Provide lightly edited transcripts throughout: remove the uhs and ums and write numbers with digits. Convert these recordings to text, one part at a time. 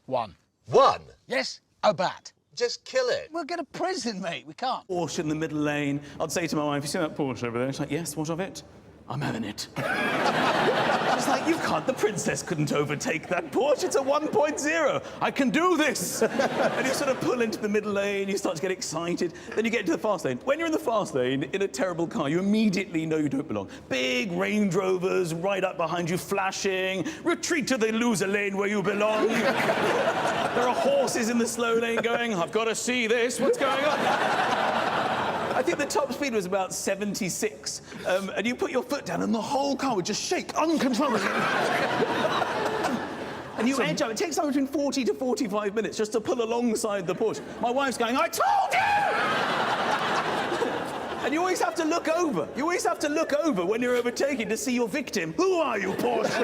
One. One? Yes, a bat. Just kill it. We'll get a prison, mate. We can't. Porsche in the middle lane. I'd say to my wife, you see that Porsche over there? She's like, yes, what of it? I'm having it. It's like, you can't. The princess couldn't overtake that Porsche. It's a 1.0. I can do this. And you sort of pull into the middle lane, you start to get excited. Then you get into the fast lane. When you're in the fast lane, in a terrible car, you immediately know you don't belong. Big Range Rovers right up behind you, flashing. Retreat to the loser lane where you belong. There are horses in the slow lane going, I've got to see this. What's going on? I think the top speed was about 76, and you put your foot down and the whole car would just shake uncontrollably. And you edge up. It takes somewhere between 40 to 45 minutes just to pull alongside the Porsche. My wife's going, I told you! And you always have to look over. You always have to look over when you're overtaking to see your victim. Who are you, Porsche?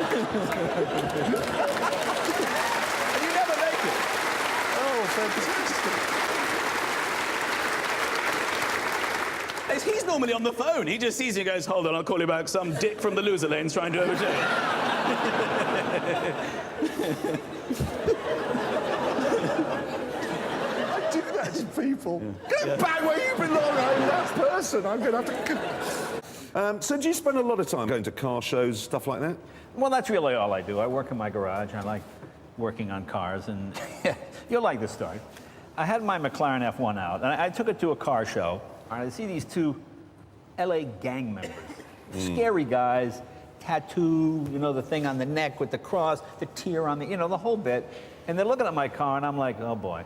And you never make it. Oh, fantastic. He's normally on the phone. He just sees you, goes, hold on, I'll call you back. Some dick from the loser lane's trying to overtake. I do that to people. Yeah. Get back where you belong, I'm that person. I'm going to have to... So do you spend a lot of time going to car shows, stuff like that? Well, that's really all I do. I work in my garage. I like working on cars, and you'll like this story. I had my McLaren F1 out, and I took it to a car show. I see these two LA gang members. Scary guys, tattoo, you know, the thing on the neck with the cross, the tear on the, you know, the whole bit. And they're looking at my car, and I'm like, oh, boy.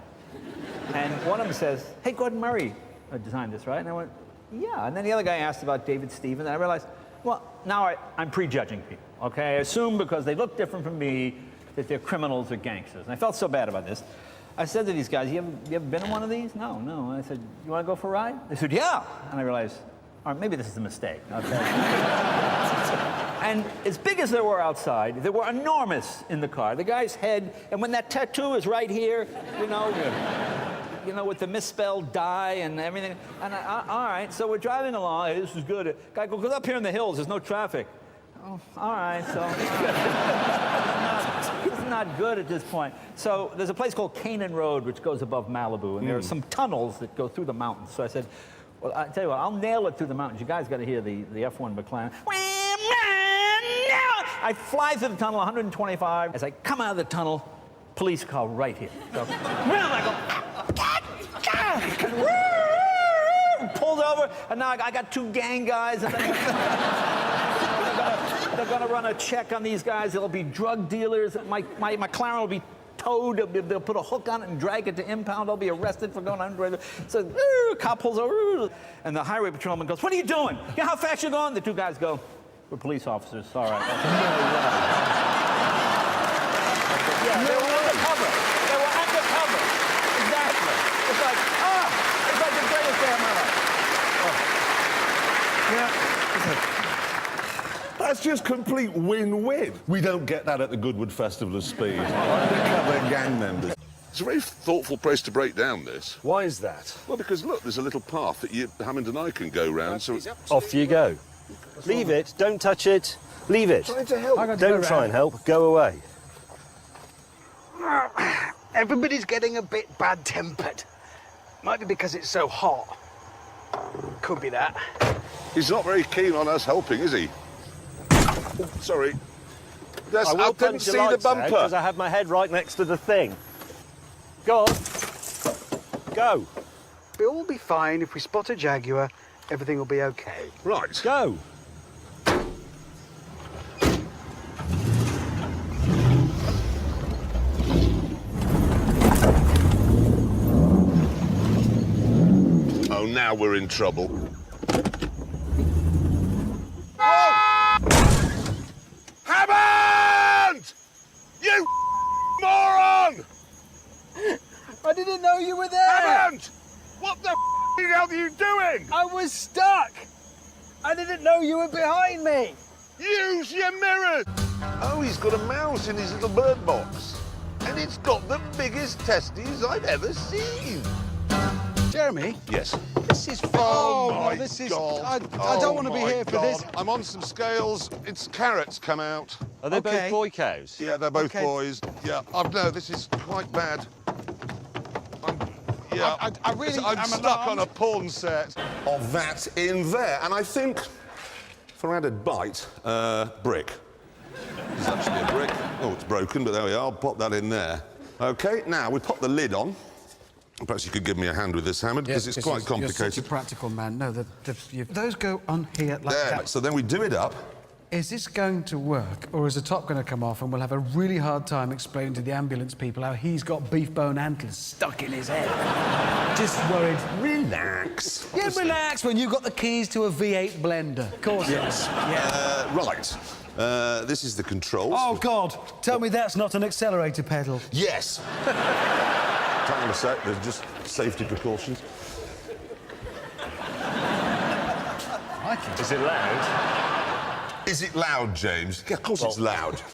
And one of them says, hey, Gordon Murray designed this, right? And I went, yeah. And then the other guy asked about David Stevens, and I realized, well, now I'm prejudging people, okay? I assume because they look different from me that they're criminals or gangsters. And I felt so bad about this. I said to these guys, you ever been in one of these? No. And I said, you want to go for a ride? They said, yeah. And I realized, all right, maybe this is a mistake, okay? And as big as they were outside, they were enormous in the car. The guy's head, and when that tattoo is right here, you know, with the misspelled die and everything. And all right, so we're driving along. Hey, this is good. Guy goes up here in the hills. There's no traffic. Oh, all right, so... It's not good at this point. So there's a place called Canaan Road, which goes above Malibu, and there are some tunnels that go through the mountains. So I said, well, I tell you what, I'll nail it through the mountains. You guys got to hear the F1 McLaren. I fly through the tunnel, 125. As I come out of the tunnel, police car right here. So, I go, pulled over, and now I got two gang guys. And they're gonna run a check on these guys. They'll be drug dealers. My McLaren will be towed. They'll put a hook on it and drag it to impound. I'll be arrested for going under. So cop pulls over, and the highway patrolman goes, what are you doing? You know how fast you're going? The two guys go, we're police officers. All right. Yeah, they were undercover. They were undercover. Exactly. It's like, it's like the greatest day of my life. Yeah. That's just complete win-win. We don't get that at the Goodwood Festival of Speed. Undercover gang members. It's a very thoughtful place to break down this. Why is that? Well, because look, there's a little path that Hammond and I can go round, so... Off you go. Leave it, don't touch it. Leave it. Trying to help. Don't try and help, go away. Everybody's getting a bit bad-tempered. Might be because it's so hot. Could be that. He's not very keen on us helping, is he? Oh, sorry. I will didn't see the bumper. Because I have my head right next to the thing. Go on. Go. We'll all be fine if we spot a Jaguar. Everything will be okay. Right. Go. Oh, now we're in trouble. Hammond! You moron! I didn't know you were there! Hammond! What the hell are you doing? I was stuck! I didn't know you were behind me! Use your mirrors! Oh, he's got a mouse in his little bird box. And it's got the biggest testes I've ever seen. Jeremy, Yes. this this is... Oh, no, my this is... God. I don't want to be my here for God. this. I'm on some scales. It's carrots come out. Are they Okay. both boy cows? Yeah, they're both Okay. boys. Yeah, no, this is quite bad. I really I'm am stuck alarmed. on a porn set. Of that in there. And I think, for added bite, brick. This is actually a brick. Oh, it's broken, but there we are. I'll pop that in there. OK, now we pop the lid on. Perhaps you could give me a hand with this, Hamid, because it's quite You're such a complicated. practical man. No, those go on here like There, that. so then we do it up. Is this going to work, or is the top going to come off and we'll have a really hard time explaining to the ambulance people how he's got beef bone antlers stuck in his head? Just worried. Relax. Yeah, relax when you've got the keys to a V8 blender. Of course. Yes. Yeah. Right. This is the controls. Oh, God. Tell me that's not an accelerator pedal. Yes. Hang on a sec, there's just safety precautions. Is it loud? Is it loud, James? Yeah, of course it's loud.